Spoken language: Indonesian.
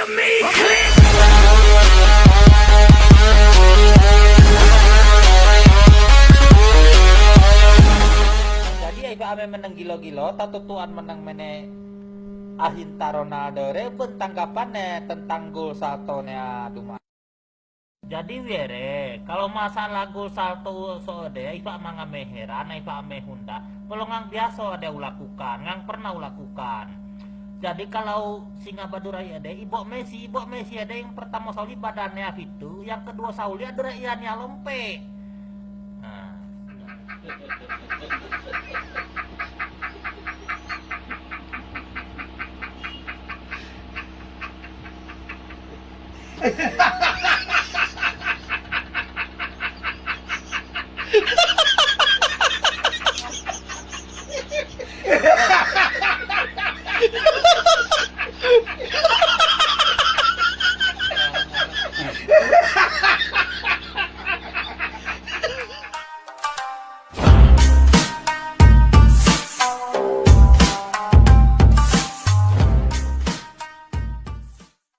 Jadi iba ame menang gilo-gilo, tuan menang mene Ahinta Ronaldo reben tanggapannya tentang gol saltonya Duma. Jadi were, kalau masalah gol salto so de, iba mangame heran, iba ame hunda, pelongang biasa ada ulakukan, ngang pernah ulakukan. Jadi kalau singa badurai ada, ibu Messi ada yang pertama sauli badannya itu, yang kedua sauli ada iannya lompe. Nah.